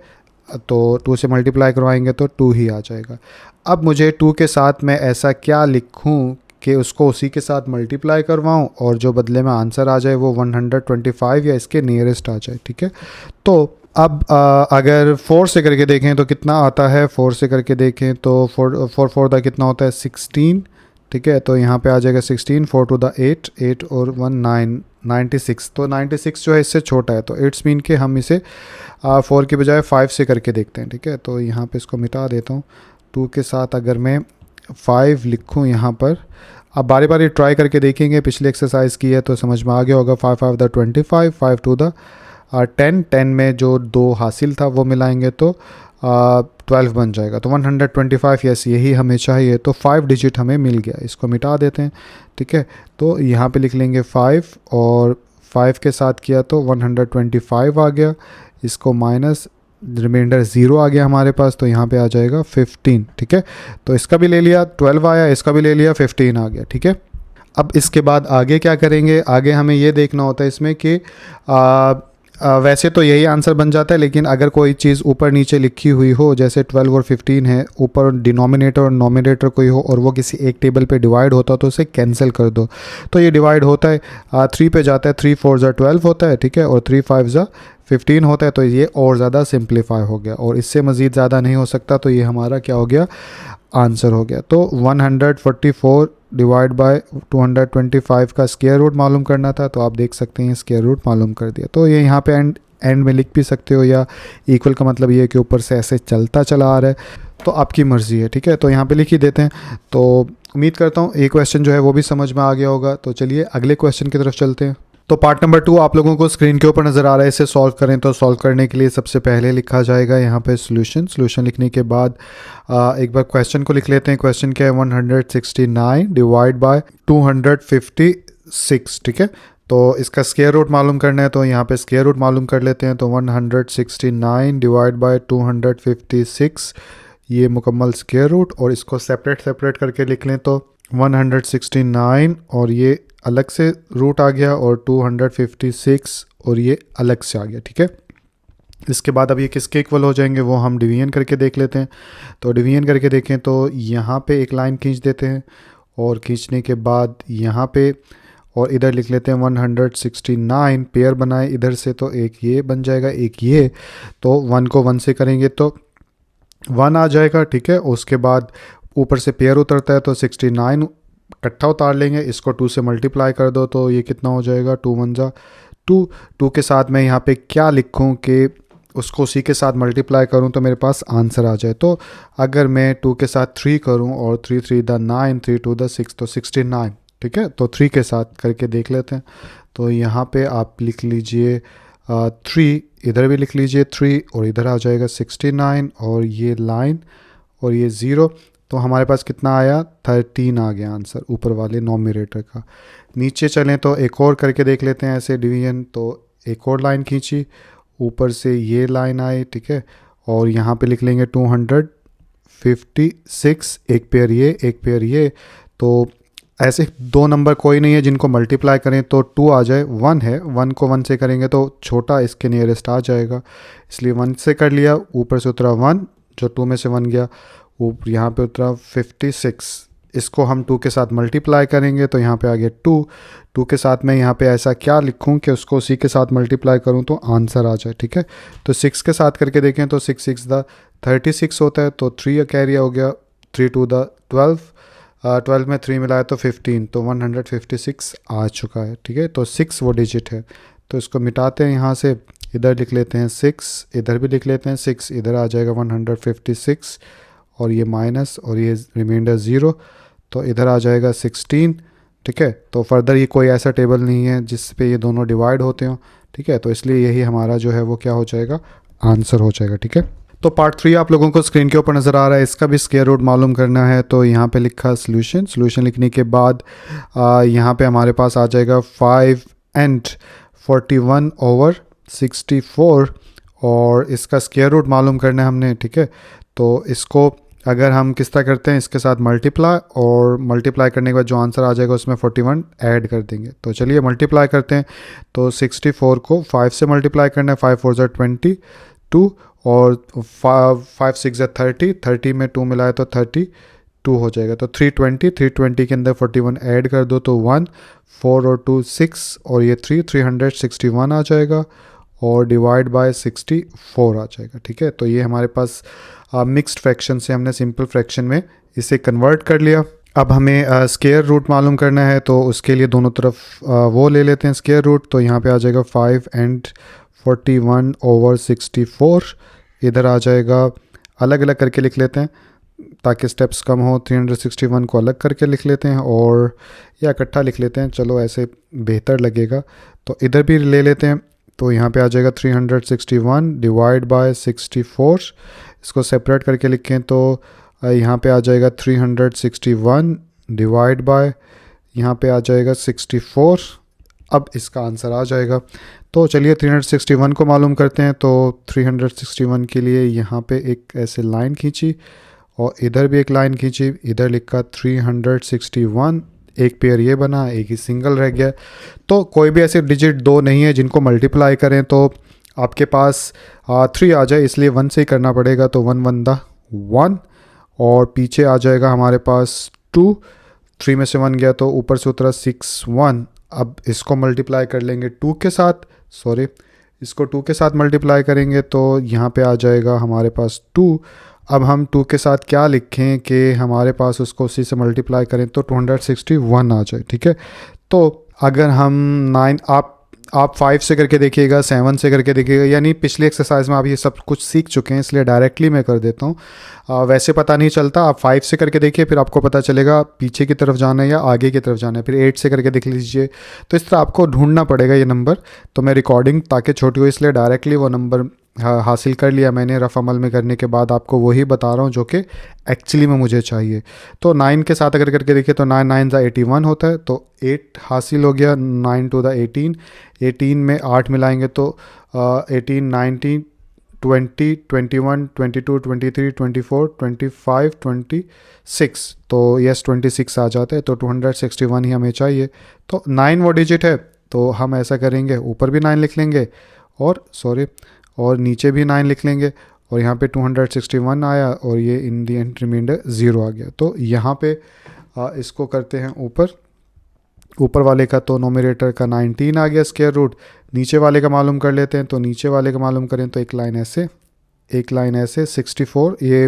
तो 2 से मल्टीप्लाई करवाएंगे तो 2 ही आ जाएगा। अब मुझे 2 के साथ मैं ऐसा क्या लिखूँ कि उसको उसी के साथ मल्टीप्लाई करवाऊँ और जो बदले में आंसर आ जाए वो 125 या इसके नियरेस्ट आ जाए, ठीक है। तो अब अगर 4 से करके देखें तो कितना आता है, 4 से करके देखें तो 4 दा कितना होता है, 16, ठीक है। तो यहाँ पे आ जाएगा 16, 4 टू द 8, 8 और 1 9, 96। तो 96 जो है इससे छोटा है, तो इट्स मीन के हम इसे 4 के बजाय 5 से करके देखते हैं, ठीक है। तो यहाँ पे इसको मिटा देता हूँ, 2 के साथ अगर मैं 5 लिखूँ यहाँ पर, अब बारी बारी ट्राई करके देखेंगे, पिछली एक्सरसाइज की है तो समझ में आ गया होगा। 5 5 द 25, 5 टू द 10, 10 में जो 2 हासिल था वो मिलाएंगे तो 12 बन जाएगा। तो 125, यस यही हमें चाहिए, तो 5 डिजिट हमें मिल गया। इसको मिटा देते हैं, ठीक है। तो यहाँ पे लिख लेंगे 5 और 5 के साथ किया तो 125 आ गया, इसको माइनस रिमाइंडर 0 आ गया हमारे पास, तो यहाँ पे आ जाएगा 15, ठीक है। तो इसका भी ले लिया, 12 आया, इसका भी ले लिया, 15 आ गया, ठीक है। अब इसके बाद आगे क्या करेंगे, आगे हमें ये देखना होता है इसमें कि वैसे तो यही आंसर बन जाता है, लेकिन अगर कोई चीज़ ऊपर नीचे लिखी हुई हो, जैसे 12 और 15 है, ऊपर डिनोमिनेटर और नोमिनेटर कोई हो और वो किसी एक टेबल पे डिवाइड होता तो उसे कैंसिल कर दो। तो ये डिवाइड होता है 3 पे जाता है, 3 4 ज़ा 12 होता है, ठीक है, और 3 5 ज़ा 15 होता है, तो ये और ज़्यादा सिंप्लीफाई हो गया और इससे मज़ीद ज़्यादा नहीं हो सकता। तो ये हमारा क्या हो गया, आंसर हो गया। तो 144 डिवाइड बाय 225 का स्क्वायर रूट मालूम करना था, तो आप देख सकते हैं स्क्वायर रूट मालूम कर दिया। तो ये यहाँ पे एंड में लिख भी सकते हो, या इक्वल का मतलब ये है कि ऊपर से ऐसे चलता चला आ रहा है, तो आपकी मर्ज़ी है, ठीक है। तो यहाँ पे लिख ही देते हैं। तो उम्मीद करता हूँ ये क्वेश्चन जो है वो भी समझ में आ गया होगा। तो चलिए अगले क्वेश्चन की तरफ चलते हैं। तो पार्ट नंबर 2 आप लोगों को स्क्रीन के ऊपर नज़र आ रहा है, इसे सॉल्व करें। तो सॉल्व करने के लिए सबसे पहले लिखा जाएगा यहाँ पे सॉल्यूशन लिखने के बाद एक बार क्वेश्चन को लिख लेते हैं। क्वेश्चन क्या है, 169 डिवाइड बाय 256, ठीक है। तो इसका स्क्वायर रूट मालूम करना है, तो यहाँ पे स्क्वायर रूट मालूम कर लेते हैं। तो 169 डिवाइड बाय 256, ये मुकम्मल स्क्वायर रूट, और इसको सेपरेट करके लिख लें तो 169 और ये अलग से रूट आ गया और 256 और ये अलग से आ गया, ठीक है। इसके बाद अब ये किसके इक्वल हो जाएंगे वो हम डिवीजन करके देख लेते हैं। तो डिवीजन करके देखें तो यहाँ पे एक लाइन खींच देते हैं और खींचने के बाद यहाँ पे और इधर लिख लेते हैं 169, पेयर बनाए इधर से, तो एक ये बन जाएगा एक ये, तो 1 को 1 से करेंगे तो 1 आ जाएगा, ठीक है। उसके बाद ऊपर से पेयर उतरता है तो 69 इकट्ठा उतार लेंगे, इसको 2 से मल्टीप्लाई कर दो तो ये कितना हो जाएगा, 2 1 जा 2। 2 के साथ मैं यहाँ पे क्या लिखूँ कि उसको सी के साथ मल्टीप्लाई करूँ तो मेरे पास आंसर आ जाए। तो अगर मैं 2 के साथ 3 करूँ और 3 3 द 9, 3 2 द 6, तो 69, ठीक है। तो 3 के साथ करके देख लेते हैं। तो यहाँ पे आप लिख लीजिए 3, इधर भी लिख लीजिए 3 और इधर आ जाएगा 69 और ये लाइन और ये 0, तो हमारे पास कितना आया, 13 आ गया आंसर ऊपर वाले नोमिनेटर का। नीचे चलें तो एक और करके देख लेते हैं ऐसे डिवीजन। तो एक और लाइन खींची, ऊपर से ये लाइन आई, ठीक है, और यहाँ पे लिख लेंगे 256, एक पेयर ये एक पेयर ये। तो ऐसे दो नंबर कोई नहीं है जिनको मल्टीप्लाई करें तो 2 आ जाए, 1 है, 1 को 1 से करेंगे तो छोटा इसके नियरेस्ट आ जाएगा, इसलिए 1 से कर लिया। ऊपर से उतरा 1, जो 2 में से 1 गया, ऊपर यहाँ पे उतरा 56। इसको हम 2 के साथ मल्टीप्लाई करेंगे तो यहाँ पे आ गया 2। 2 के साथ मैं यहाँ पे ऐसा क्या लिखूँ कि उसको सी के साथ मल्टीप्लाई करूँ तो आंसर आ जाए, ठीक है। तो 6 के साथ करके देखें तो 6 6 द 36 होता है, तो 3 कैरी हो गया, 3 2 द 12, 12 में 3 मिलाया तो 15, तो 156 आ चुका है। ठीक है, तो 6 वो डिजिट है, तो इसको मिटाते हैं यहाँ से, इधर लिख लेते हैं 6, इधर भी लिख लेते हैं 6, इधर आ जाएगा 156 और ये माइनस और ये रिमाइंडर 0, तो इधर आ जाएगा 16। ठीक है, तो फर्दर ये कोई ऐसा टेबल नहीं है जिस पे ये दोनों डिवाइड होते हो। ठीक है, तो इसलिए यही हमारा जो है वो क्या हो जाएगा, आंसर हो जाएगा। ठीक है, तो पार्ट 3 आप लोगों को स्क्रीन के ऊपर नज़र आ रहा है, इसका भी स्क्वायर रूट मालूम करना है। तो यहाँ पे लिखा सॉल्यूशन लिखने के बाद यहाँ पे हमारे पास आ जाएगा 5 and 41/64 और इसका स्क्वायर रूट मालूम करना है हमने। ठीक है, तो इसको अगर हम किस तरह करते हैं, इसके साथ मल्टीप्लाई, और मल्टीप्लाई करने के बाद जो आंसर आ जाएगा उसमें 41 ऐड कर देंगे। तो चलिए मल्टीप्लाई करते हैं। तो 64 को 5 से मल्टीप्लाई करना है, 5 4 ज़ा 22 और 5 6 ज़ा 30, 30 में 2 मिलाए तो 32 हो जाएगा। तो 320 के अंदर 41 ऐड कर दो तो 1, 4 और 2 6 और ये 361 आ जाएगा और डिवाइड बाय 64 आ जाएगा। ठीक है, तो ये हमारे पास मिक्स्ड फ्रैक्शन से हमने सिंपल फ्रैक्शन में इसे कन्वर्ट कर लिया। अब हमें स्क्वायर रूट मालूम करना है, तो उसके लिए दोनों तरफ वो ले लेते हैं स्क्वायर रूट। तो यहाँ पे आ जाएगा 5 and 41/64, इधर आ जाएगा, अलग अलग करके लिख लेते हैं ताकि स्टेप्स कम हो। 361 को अलग करके लिख लेते हैं और या इकट्ठा लिख लेते हैं, चलो ऐसे बेहतर लगेगा। तो इधर भी ले लेते हैं, तो यहाँ पे आ जाएगा 361 डिवाइड बाय 64, इसको सेपरेट करके लिखें तो यहाँ पे आ जाएगा 361 डिवाइड बाय, यहाँ पे आ जाएगा 64। अब इसका आंसर आ जाएगा। तो चलिए 361 को मालूम करते हैं। तो 361 के लिए यहाँ पे एक ऐसे लाइन खींची और इधर भी एक लाइन खींची, इधर लिखा 361, एक पेयर ये बना, एक ही सिंगल रह गया। तो कोई भी ऐसे डिजिट दो नहीं है जिनको मल्टीप्लाई करें तो आपके पास 3 आ जाए, इसलिए 1 से ही करना पड़ेगा। तो 1 1 दा 1 और पीछे आ जाएगा हमारे पास 2, 3 में से 1 गया तो ऊपर से उतरा 6 1। अब इसको मल्टीप्लाई कर लेंगे 2 के साथ, सॉरी इसको 2 के साथ मल्टीप्लाई करेंगे तो यहाँ पे आ जाएगा हमारे पास 2। अब हम 2 के साथ क्या लिखें कि हमारे पास उसको उसी से मल्टीप्लाई करें तो 261 आ जाए। ठीक है, तो अगर हम 9 आप 5 से करके देखिएगा, 7 से करके देखिएगा, यानी पिछली एक्सरसाइज में आप ये सब कुछ सीख चुके हैं, इसलिए डायरेक्टली मैं कर देता हूँ। वैसे पता नहीं चलता, आप 5 से करके देखिए, फिर आपको पता चलेगा पीछे की तरफ जाना है या आगे की तरफ जाना है। फिर 8 से करके देख लीजिए, तो इस तरह आपको ढूंढना पड़ेगा ये नंबर। तो मैं रिकॉर्डिंग ताकि छोटी हो इसलिए डायरेक्टली वो नंबर हासिल कर लिया मैंने रफ़ अमल में करने के बाद, आपको वही बता रहा हूँ जो कि एक्चुअली में मुझे चाहिए। तो 9 के साथ अगर करके देखिए तो 9 9 ज़ा 81 होता है, तो 8 हासिल हो गया। 9 2 दा 18, 18 में 8 मिलाएंगे तो 18 19 20 21 22 23 24 25 26, तो यस 26 आ जाता है। तो 261 ही हमें चाहिए। तो 9 वो डिजिट है, तो हम ऐसा करेंगे, ऊपर भी 9 लिख लेंगे और नीचे भी 9 लिख लेंगे और यहाँ पे 261 आया और ये इन दी एंड रिमाइंडर 0 आ गया। तो यहाँ पे इसको करते हैं ऊपर वाले का, तो नोमिनेटर का 19 आ गया स्क्वायर रूट, नीचे वाले का मालूम कर लेते हैं। तो नीचे वाले का मालूम करें तो एक लाइन ऐसे 64, ये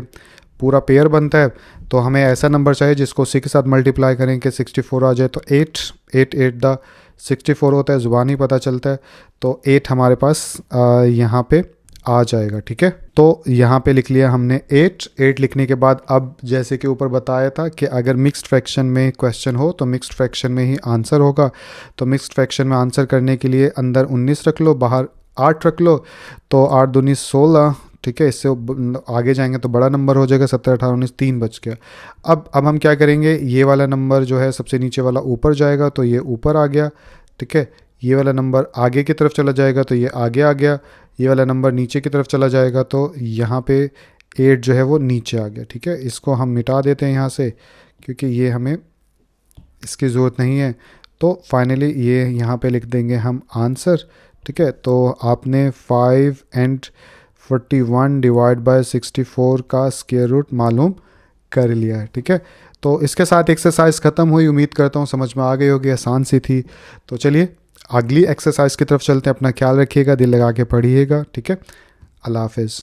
पूरा पेयर बनता है। तो हमें ऐसा नंबर चाहिए जिसको उसी के साथ मल्टीप्लाई करें कि 64 आ जाए। तो 8 8 दा 64 होता है, ज़ुबानी पता चलता है। तो 8 हमारे पास यहाँ पे आ जाएगा। ठीक है, तो यहाँ पे लिख लिया हमने 8 लिखने के बाद अब जैसे कि ऊपर बताया था कि अगर मिक्स्ड फ्रैक्शन में क्वेश्चन हो तो मिक्स्ड फ्रैक्शन में ही आंसर होगा। तो मिक्स्ड फ्रैक्शन में आंसर करने के लिए अंदर 19 रख लो, बाहर 8 रख लो, तो 8 दूनी 16। ठीक है, इससे आगे जाएंगे तो बड़ा नंबर हो जाएगा, 17 18 19, 3 बच गया। अब हम क्या करेंगे, ये वाला नंबर जो है सबसे नीचे वाला ऊपर जाएगा, तो ये ऊपर आ गया। ठीक है, ये वाला नंबर आगे की तरफ चला जाएगा तो ये आगे आ गया। ये वाला नंबर नीचे की तरफ चला जाएगा तो यहाँ पे 8 जो है वो नीचे आ गया। ठीक है, इसको हम मिटा देते हैं यहाँ से क्योंकि ये हमें इसकी ज़रूरत नहीं है। तो फाइनली ये यहाँ पे लिख देंगे हम आंसर। ठीक है, तो आपने 5 and 41 डिवाइड बाय 64 का स्क्वायर रूट मालूम कर लिया है। ठीक है, तो इसके साथ एक्सरसाइज ख़त्म हुई। उम्मीद करता हूँ समझ में आ गई होगी, आसान सी थी। तो चलिए अगली एक्सरसाइज की तरफ चलते हैं। अपना ख्याल रखिएगा, दिल लगा के पढ़िएगा। ठीक है, अल्लाह हाफिज़।